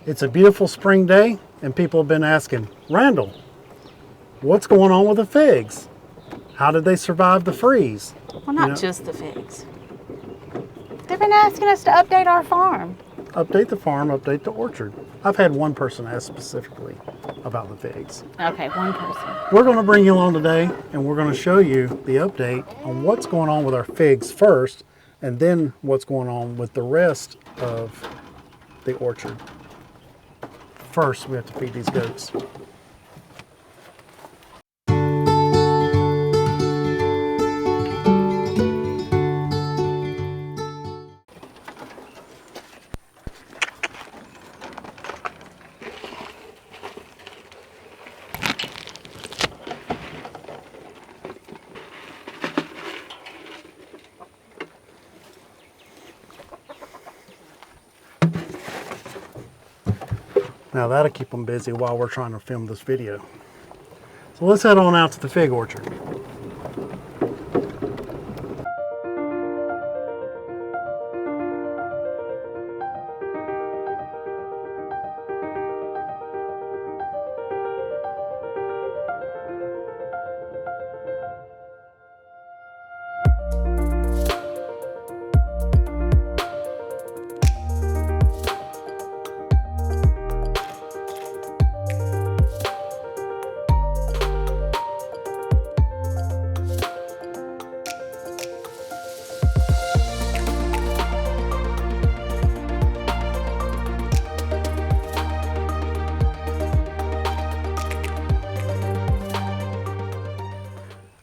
It's a beautiful spring day, and people have been asking, Randall, what's going on with the figs? How did they survive the freeze? Well, not just the figs. They've been asking us to update our farm. Update the farm, update the orchard. I've had one person ask specifically about the figs. Okay, one person. We're going to bring you along today, and we're going to show you the update on what's going on with our figs first, and then what's going on with the rest of the orchard. First, we have to feed these goats. Now that'll keep them busy while we're trying to film this video. So let's head on out to the fig orchard.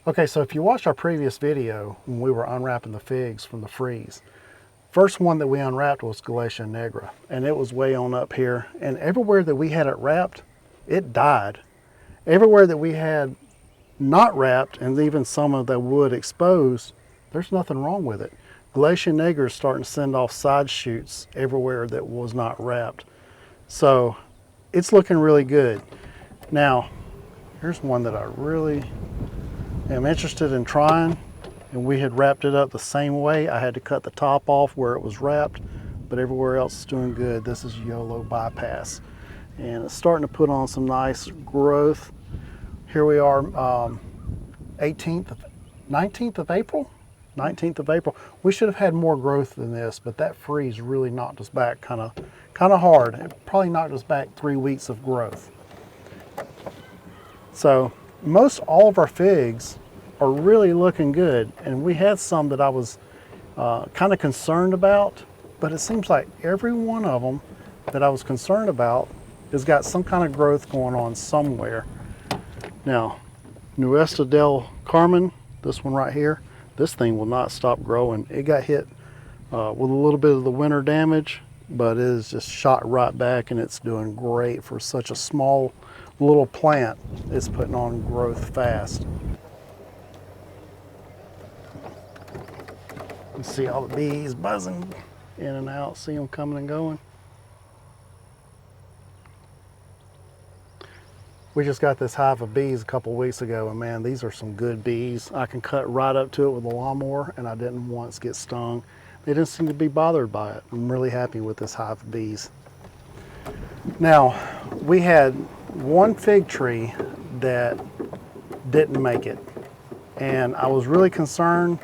Okay, so if you watched our previous video when we were unwrapping the figs from the freeze, first one that we unwrapped was Galatia Negra, and it was way on up here, and everywhere that we had it wrapped, it died. Everywhere that we had not wrapped, and even some of the wood exposed, there's nothing wrong with it. Galatia Negra is starting to send off side shoots everywhere that was not wrapped. So it's looking really good. Now, here's one that I really am interested in trying, and we had wrapped it up the same way. I had to cut the top off where it was wrapped, but everywhere else is doing good. This is YOLO Bypass, and it's starting to put on some nice growth. Here we are, 19th of April. We should have had more growth than this, but that freeze really knocked us back kind of hard. It probably knocked us back 3 weeks of growth. So most all of our figs are really looking good, and we had some that I was kind of concerned about, but it seems like every one of them that I was concerned about has got some kind of growth going on somewhere. Now, Nuestra del Carmen, this one right here, this thing will not stop growing. It got hit with a little bit of the winter damage, but it is just shot right back, and it's doing great for such a small little plant. It's putting on growth fast. You see all the bees buzzing in and out, see them coming and going. We just got this hive of bees a couple weeks ago, and man, these are some good bees. I can cut right up to it with a lawnmower, and I didn't once get stung. They didn't seem to be bothered by it. I'm really happy with this hive of bees. Now, we had one fig tree that didn't make it, and I was really concerned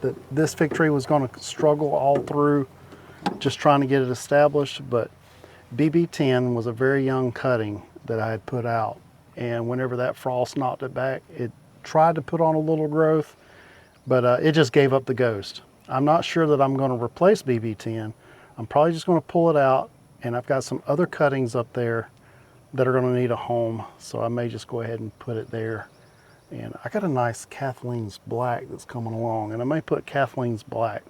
that this fig tree was going to struggle all through just trying to get it established, but BB10 was a very young cutting that I had put out, and whenever that frost knocked it back, it tried to put on a little growth, but it just gave up the ghost. I'm not sure that I'm going to replace BB10. I'm probably just going to pull it out, and I've got some other cuttings up there that are going to need a home, so I may just go ahead and put it there. And I got a nice Kathleen's Black that's coming along, and I may put Kathleen's Black.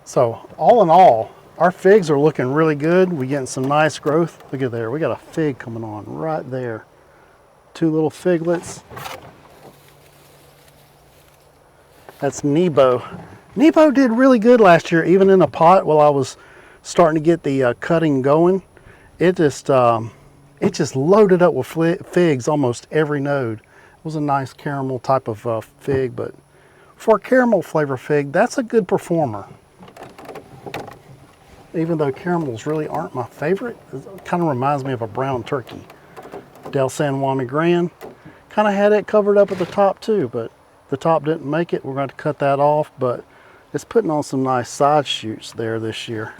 So all in all, our figs are looking really good. We're getting some nice growth. Look at there, we got a fig coming on right there. 2 little figlets. That's Nebo. Nebo did really good last year, even in a pot while I was starting to get the cutting going. It just loaded up with figs almost every node. It was a nice caramel type of fig, but for a caramel flavor fig, that's a good performer. even though caramels really aren't my favorite. It kind of reminds me of a brown turkey. Del San Juan Grand. Kind of had it covered up at the top too, but the top didn't make it. We're going to cut that off, but it's putting on some nice side shoots there this year.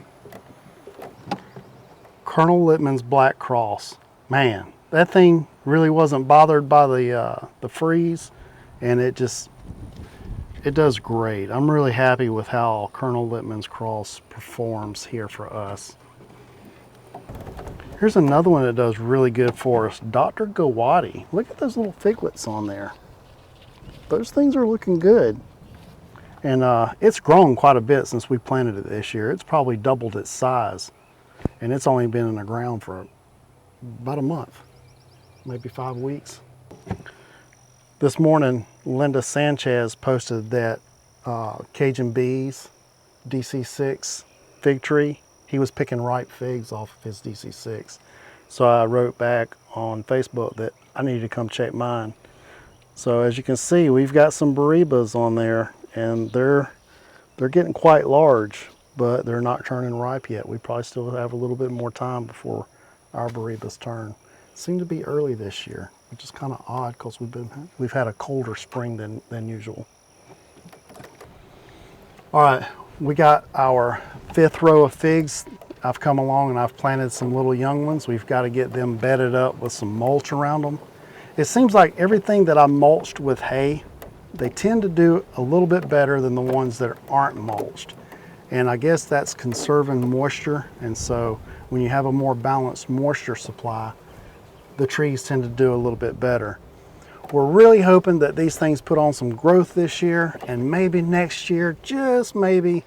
Colonel Littman's Black Cross. Man, that thing really wasn't bothered by the freeze, and it does great. I'm really happy with how Colonel Littman's Cross performs here for us. Here's another one that does really good for us, Dr. Gowati. Look at those little figlets on there. Those things are looking good. And it's grown quite a bit since we planted it this year. It's probably doubled its size. And it's only been in the ground for about a month, maybe 5 weeks. This morning, Linda Sanchez posted that Cajun Bees DC6 fig tree, he was picking ripe figs off of his DC6. So I wrote back on Facebook that I needed to come check mine. So as you can see, we've got some Baribas on there, and they're getting quite large, but they're not turning ripe yet. We probably still have a little bit more time before our Baribas turn. Seem to be early this year, which is kind of odd because we've had a colder spring than usual. All right, we got our 5th row of figs. I've come along and I've planted some little young ones. We've got to get them bedded up with some mulch around them. It seems like everything that I mulched with hay, they tend to do a little bit better than the ones that aren't mulched. And I guess that's conserving moisture. And so when you have a more balanced moisture supply, the trees tend to do a little bit better. We're really hoping that these things put on some growth this year, and maybe next year, just maybe,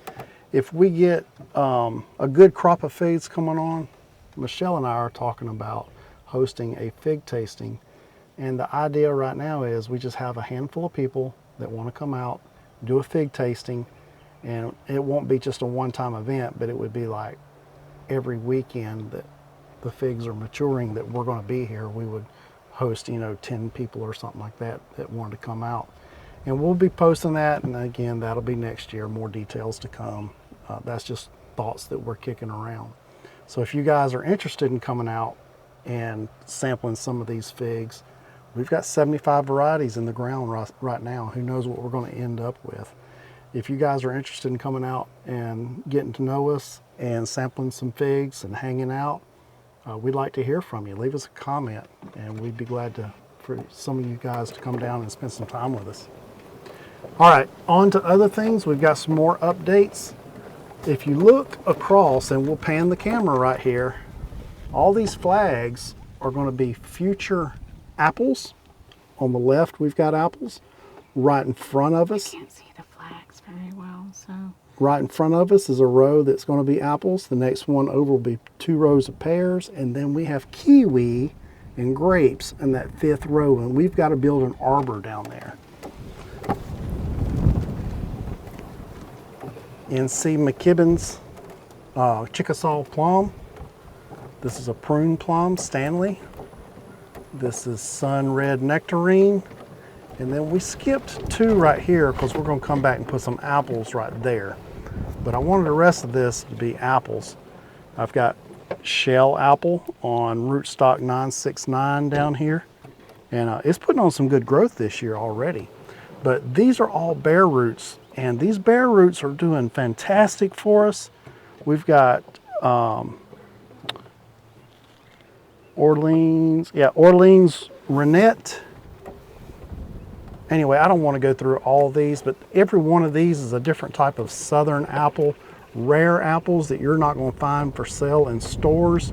if we get a good crop of figs coming on. Michelle and I are talking about hosting a fig tasting. And the idea right now is we just have a handful of people that want to come out, do a fig tasting, and it won't be just a one-time event, but it would be like every weekend that the figs are maturing that we're going to be here. We would host, 10 people or something like that wanted to come out. And we'll be posting that, and again, that'll be next year, more details to come. That's just thoughts that we're kicking around. So if you guys are interested in coming out and sampling some of these figs, we've got 75 varieties in the ground right now. Who knows what we're going to end up with. If you guys are interested in coming out and getting to know us and sampling some figs and hanging out, we'd like to hear from you. Leave us a comment, and we'd be glad for some of you guys to come down and spend some time with us. All right, on to other things. We've got some more updates. If you look across, and we'll pan the camera right here, all these flags are going to be future apples. On the left, we've got apples. Right in front of us, I can't see the flags very well, so. Right in front of us is a row that's going to be apples. The next one over will be 2 rows of pears, and then we have kiwi and grapes in that 5th row, and we've got to build an arbor down there. NC McKibben's Chickasaw plum. This is a prune plum, Stanley. This is sun red nectarine. And then we skipped 2 right here because we're going to come back and put some apples right there. But I wanted the rest of this to be apples. I've got shell apple on rootstock 969 down here. And it's putting on some good growth this year already. But these are all bare roots, and these bare roots are doing fantastic for us. We've got Orleans Renette. Anyway, I don't want to go through all these, but every one of these is a different type of southern apple, rare apples that you're not going to find for sale in stores.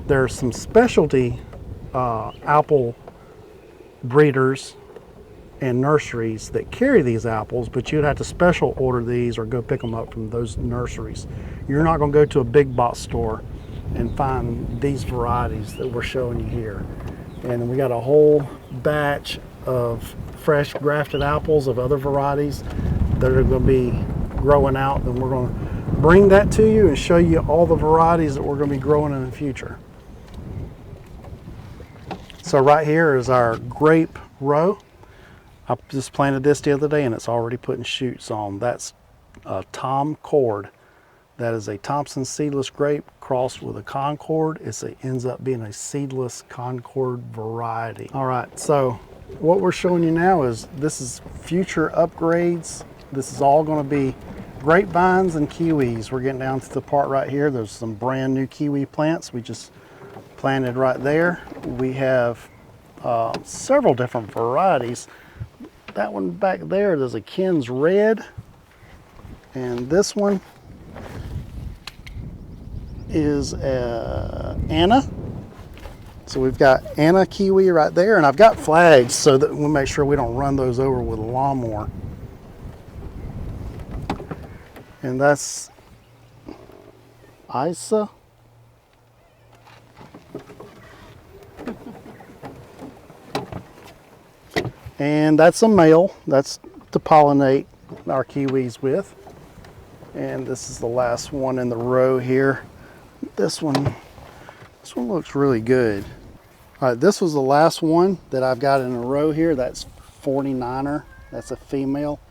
There's some specialty apple breeders and nurseries that carry these apples, but you'd have to special order these or go pick them up from those nurseries. You're not going to go to a big box store and find these varieties that we're showing you here. And we got a whole batch of fresh grafted apples of other varieties that are going to be growing out, and we're going to bring that to you and show you all the varieties that we're going to be growing in the future. So right here is our grape row. I just planted this the other day and it's already putting shoots on. That's Tom Cord. That is a Thompson seedless grape crossed with a Concord. It ends up being a seedless Concord variety. All right, so what we're showing you now is this is future upgrades. This is all going to be grapevines and kiwis. We're getting down to the part right here. There's some brand new kiwi plants we just planted right there. We have several different varieties. That one back there, there's a Ken's Red, and this one is Anna. So we've got Anna kiwi right there, and I've got flags so that we'll make sure we don't run those over with a lawnmower. And that's Isa. And that's a male. That's to pollinate our kiwis with. And this is the last one in the row here. This one looks really good. All right, this was the last one that I've got in a row here. That's 49er. That's a female.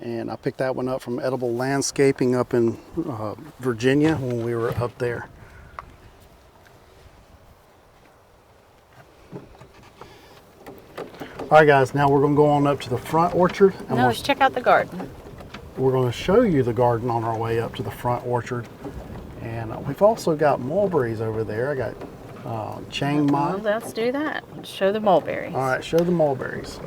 And I picked that one up from Edible Landscaping up in Virginia when we were up there. All right, guys, now we're going to go on up to the front orchard. And No, let's check out the garden. we're going to show you the garden on our way up to the front orchard. And we've also got mulberries over there. I got Chiang Mai. Well, let's do that. Show the mulberries. All right, show the mulberries.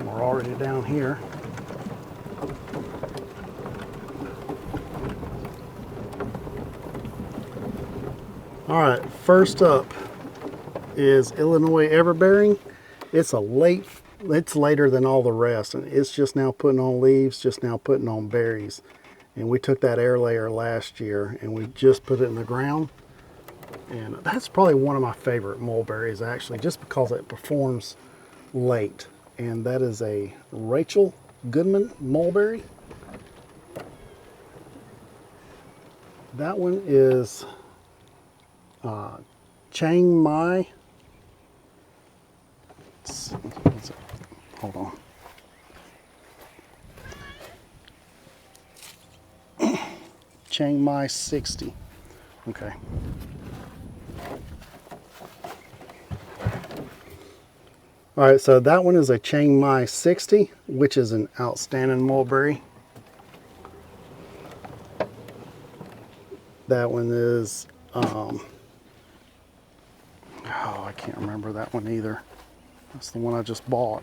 We're already down here. All right, first up is Illinois Everbearing. It's later than all the rest, and it's just now putting on leaves, just now putting on berries. And we took that air layer last year and we just put it in the ground. And that's probably one of my favorite mulberries, actually, just because it performs late. And that is a Rachel Goodman mulberry. That one is Chiang Mai. Hold on. Chiang Mai 60. Okay. All right, so that one is a Chiang Mai 60, which is an outstanding mulberry. That one is, oh, I can't remember that one either. That's the one I just bought.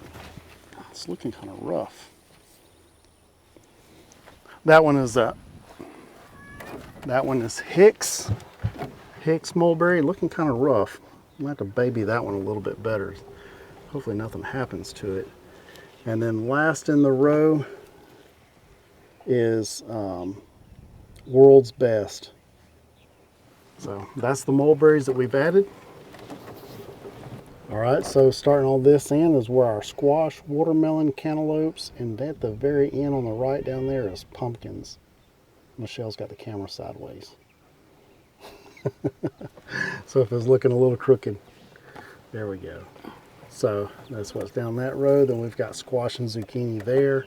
It's looking kind of rough. That one is Hicks mulberry, looking kind of rough. I'm gonna have to baby that one a little bit better. Hopefully nothing happens to it. And then last in the row is World's Best. So that's the mulberries that we've added. All right, so starting all this in is where our squash, watermelon, cantaloupes, and at the very end on the right down there is pumpkins. Michelle's got the camera sideways. So if it's looking a little crooked, there we go. So that's what's down that row. Then we've got squash and zucchini there.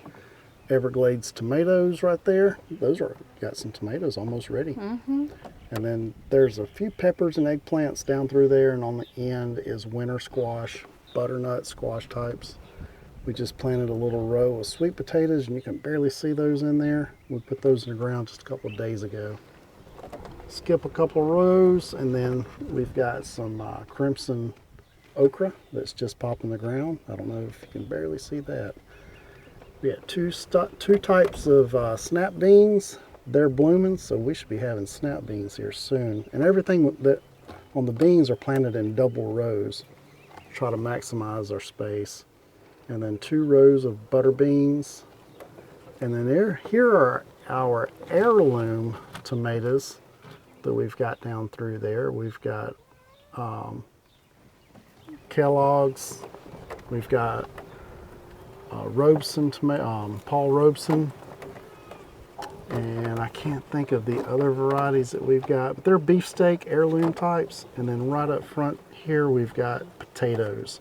Everglades tomatoes right there. Those are got some tomatoes almost ready. Mm-hmm. And then there's a few peppers and eggplants down through there, and on the end is winter squash, butternut squash types. We just planted a little row of sweet potatoes, and you can barely see those in there. We put those in the ground just a couple of days ago. Skip a couple of rows, and then we've got some crimson okra that's just popping the ground. I don't know if you can barely see that. We got two types of snap beans. They're blooming, so we should be having snap beans here soon. And everything that on the beans are planted in double rows. Try to maximize our space. And then 2 rows of butter beans. And then here are our heirloom tomatoes that we've got down through there. We've got Kellogg's. We've got Robeson tomato, Paul Robeson. And I can't think of the other varieties that we've got, but they're beefsteak heirloom types. And then right up front here, we've got potatoes.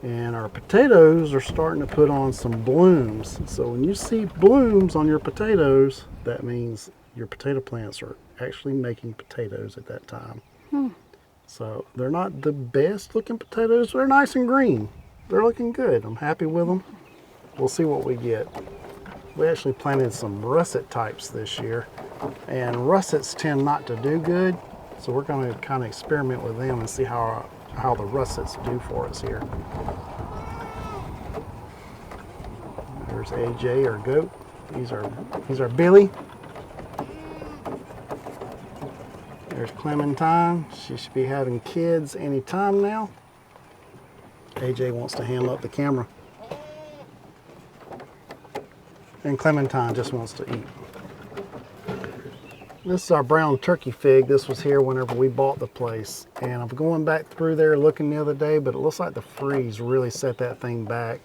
And our potatoes are starting to put on some blooms. So when you see blooms on your potatoes, that means your potato plants are actually making potatoes at that time. So they're not the best looking potatoes. They're nice and green. They're looking good. I'm happy with them. We'll see what we get. We actually planted some russet types this year, and russets tend not to do good. So we're going to kind of experiment with them and see how the russets do for us here. There's AJ, our goat. He's our Billy. There's Clementine. She should be having kids any time now. AJ wants to ham up the camera. And Clementine just wants to eat. This is our brown turkey fig. This was here whenever we bought the place. And I'm going back through there looking the other day, but it looks like the freeze really set that thing back.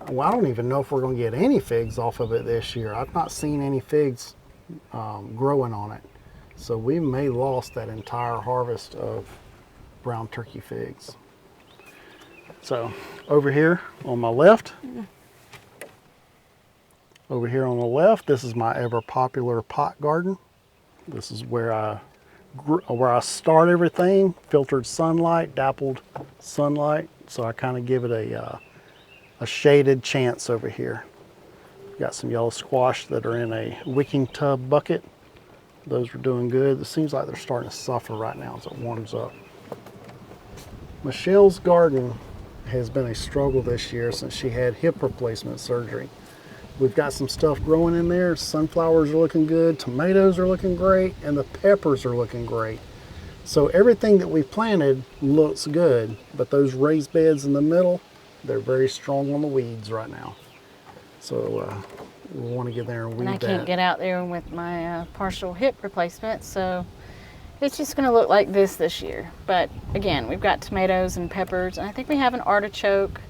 Well, I don't even know if we're going to get any figs off of it this year. I've not seen any figs growing on it. So we may lost that entire harvest of brown turkey figs. So over here on my left, this is my ever popular pot garden. This is where I start everything, filtered sunlight, dappled sunlight. So I kind of give it a shaded chance over here. Got some yellow squash that are in a wicking tub bucket. Those are doing good. It seems like they're starting to suffer right now as it warms up. Michelle's garden has been a struggle this year since she had hip replacement surgery. We've got some stuff growing in there. Sunflowers are looking good, tomatoes are looking great, and the peppers are looking great. So everything that we planted looks good, but those raised beds in the middle, they're very strong on the weeds right now. So we want to get there and weed that. And I can't get out there with my partial hip replacement, so it's just going to look like this year. But again, we've got tomatoes and peppers, and I think we have an artichoke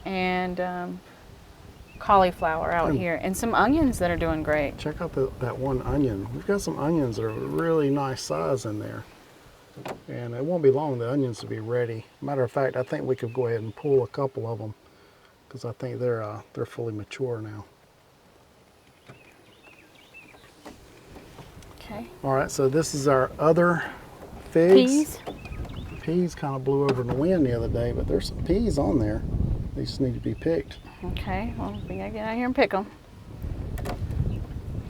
and cauliflower out here, and some onions that are doing great. Check out that one onion. We've got some onions that are really nice size in there. And it won't be long, the onions will be ready. Matter of fact, I think we could go ahead and pull a couple of them because I think they're fully mature now. Okay. All right, so this is our other figs. Peas. Peas kind of blew over in the wind the other day, but there's some peas on there. They just need to be picked. Okay, well, we gotta get out here and pick them.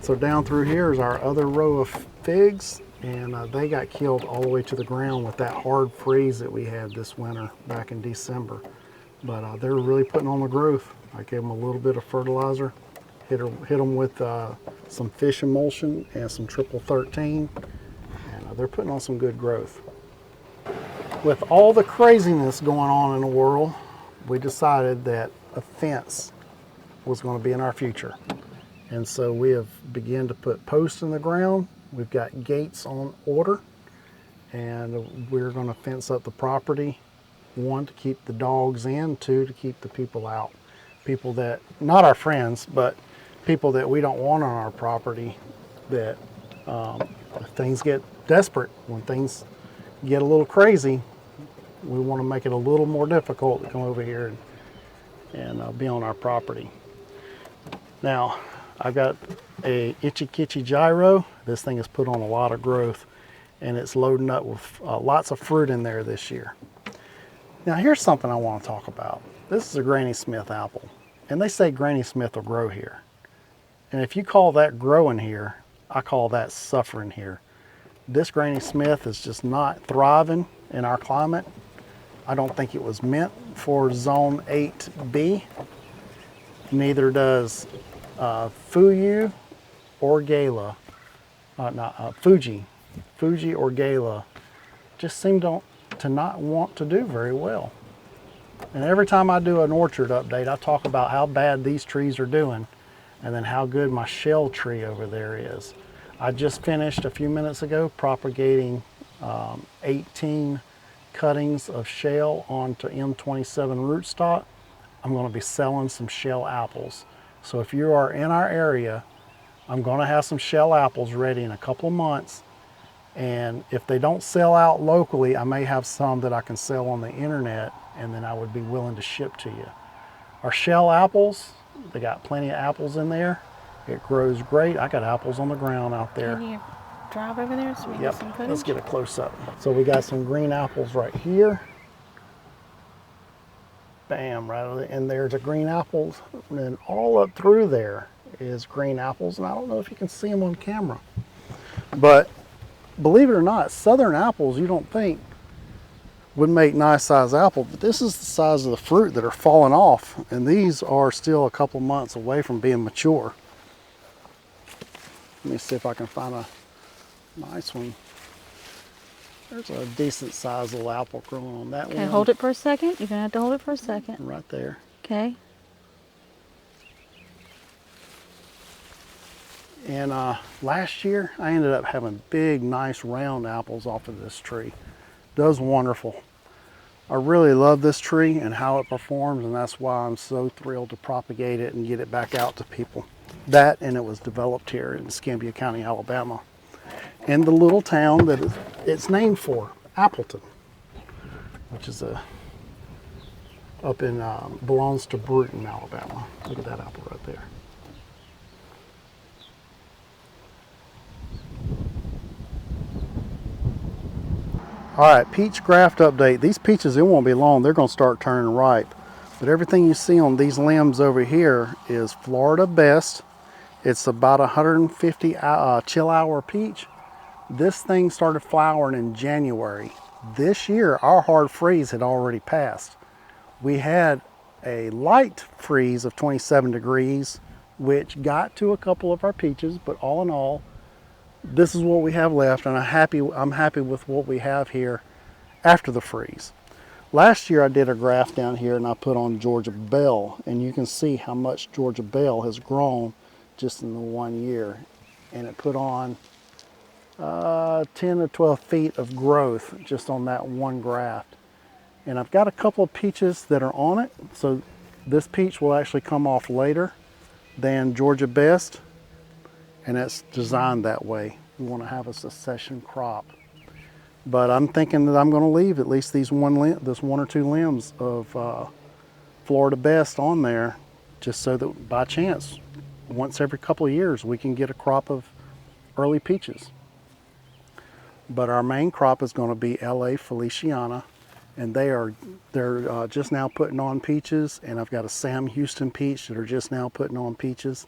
So down through here is our other row of figs, and they got killed all the way to the ground with that hard freeze that we had this winter back in December. But they're really putting on the growth. I gave them a little bit of fertilizer, hit them with some fish emulsion and some triple 13, and they're putting on some good growth. With all the craziness going on in the world, we decided that a fence was going to be in our future. And so we have begun to put posts in the ground. We've got gates on order, and we're going to fence up the property. 1, to keep the dogs in, 2, to keep the people out. People that, not our friends, but people that we don't want on our property, that if things get desperate, when things get a little crazy, we want to make it a little more difficult to come over here and be on our property. Now, I've got a Itchy Kitchy gyro. This thing has put on a lot of growth, and it's loading up with lots of fruit in there this year. Now, here's something I want to talk about. This is a Granny Smith apple, and they say Granny Smith will grow here. And if you call that growing here, I call that suffering here. This Granny Smith is just not thriving in our climate. I don't think it was meant for Zone 8B. Neither does Fuji or Gala. Fuji or Gala just seem to not want to do very well. And every time I do an orchard update, I talk about how bad these trees are doing and then how good my shell tree over there is. I just finished a few minutes ago propagating 18 cuttings of shell onto M27 rootstock. I'm going to be selling some shell apples. So if you are in our area, I'm going to have some shell apples ready in a couple of months. And if they don't sell out locally, I may have some that I can sell on the internet and then I would be willing to ship to you. Our shell apples, they got plenty of apples in there. It grows great. I got apples on the ground out there. Can you drive over there so we Yep, get some footage? let's get a close up. So we got some green apples right here. Bam, right, and there's a green apples, and then all up through there is green apples, and I don't know if you can see them on camera. But believe it or not, southern apples you don't think would make nice size apples, but this is the size of the fruit that are falling off, and these are still a couple months away from being mature. Let me see if I can find a nice one. There's a decent sized little apple growing on that one. Okay, hold it for a second. You're gonna have to hold it for a second. Right there. Okay. And last year, I ended up having big, nice, round apples off of this tree. Does wonderful. I really love this tree and how it performs, and that's why I'm so thrilled to propagate it and get it back out to people. That, and it was developed here in Escambia County, Alabama, in the little town that it's named for, Appleton, which is up in belongs to Bruton, Alabama. Look at that apple right there. All right, peach graft update. These peaches, it won't be long. They're going to start turning ripe. But everything you see on these limbs over here is Florida Best. It's about 150 chill hour peach. This thing started flowering in January. This year, our hard freeze had already passed. We had a light freeze of 27 degrees, which got to a couple of our peaches, but all in all, this is what we have left, and I'm happy with what we have here after the freeze. Last year I did a graft down here and I put on Georgia Belle, and you can see how much Georgia Belle has grown just in the 1 year. And it put on 10 to 12 feet of growth just on that one graft. And I've got a couple of peaches that are on it, so this peach will actually come off later than Georgia Best. And it's designed that way. We want to have a succession crop. But I'm thinking that I'm going to leave at least this one or two limbs of Florida Best on there, just so that by chance, once every couple of years, we can get a crop of early peaches. But our main crop is going to be LA Feliciana, and they're just now putting on peaches. And I've got a Sam Houston peach that are just now putting on peaches.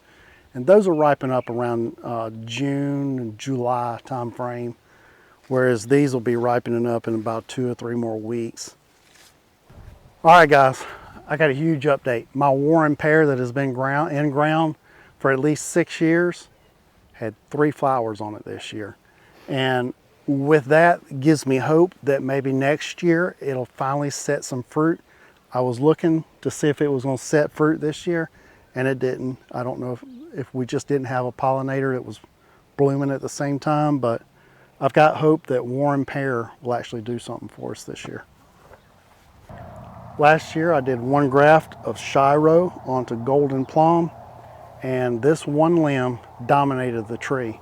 And those will ripen up around June and July time frame, whereas these will be ripening up in about 2 or 3 more weeks. All right, guys, I got a huge update. My Warren pear that has been in ground for at least 6 years had 3 flowers on it this year. And with that, gives me hope that maybe next year it'll finally set some fruit. I was looking to see if it was going to set fruit this year, and it didn't. I don't know if we just didn't have a pollinator that was blooming at the same time, but I've got hope that Warren pear will actually do something for us this year. Last year I did 1 graft of Shiro onto golden plum, and this one limb dominated the tree.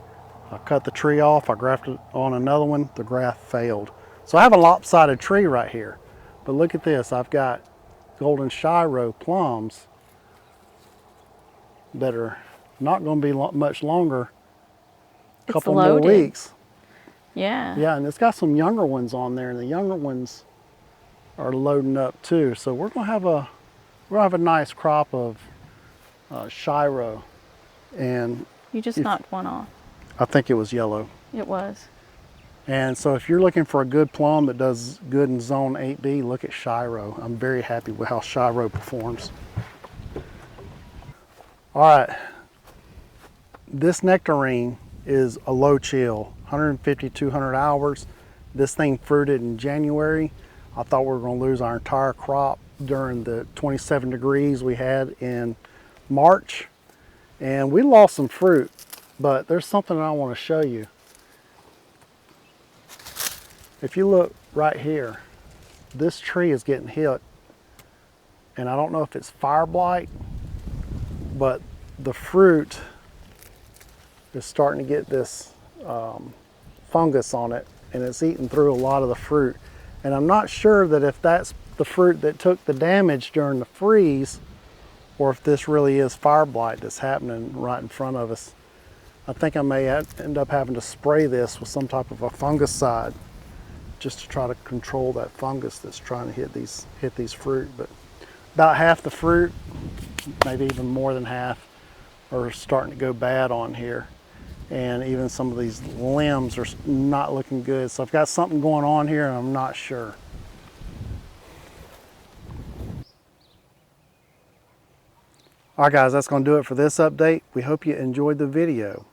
I cut the tree off, I grafted on another one, the graft failed. So I have a lopsided tree right here, but look at this, I've got golden Shiro plums that are not going to be much longer, a couple more weeks. Yeah. Yeah, and it's got some younger ones on there, and the younger ones are loading up too. So we're going to have a nice crop of Shiro. And You just knocked one off. I think it was yellow. It was. And so if you're looking for a good plum that does good in zone 8B, look at Shiro. I'm very happy with how Shiro performs. All right, this Nectarine is a low chill, 150, 200 hours. This thing fruited in January. I thought we were going to lose our entire crop during the 27 degrees we had in March. And we lost some fruit, but there's something I want to show you. If you look right here, this tree is getting hit. And I don't know if it's fire blight, but the fruit is starting to get this fungus on it, and it's eating through a lot of the fruit. And I'm not sure that if that's the fruit that took the damage during the freeze, or if this really is fire blight that's happening right in front of us. I think I may end up having to spray this with some type of a fungicide just to try to control that fungus that's trying to hit these fruit. But about half the fruit, maybe even more than half, are starting to go bad on here. And even some of these limbs are not looking good. So I've got something going on here and I'm not sure. All right guys, that's going to do it for this update. We hope you enjoyed the video.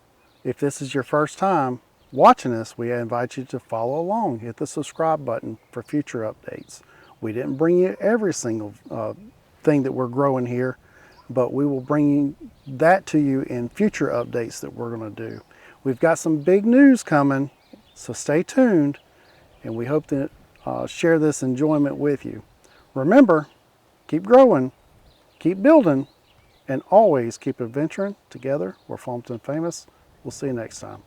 If this is your first time watching us, we invite you to follow along. Hit the subscribe button for future updates. We didn't bring you every single thing that we're growing here, but we will bring that to you in future updates that we're going to do. We've got some big news coming, so stay tuned, and we hope to share this enjoyment with you. Remember, keep growing, keep building, and always keep adventuring together. We're Farmington Famous. We'll see you next time.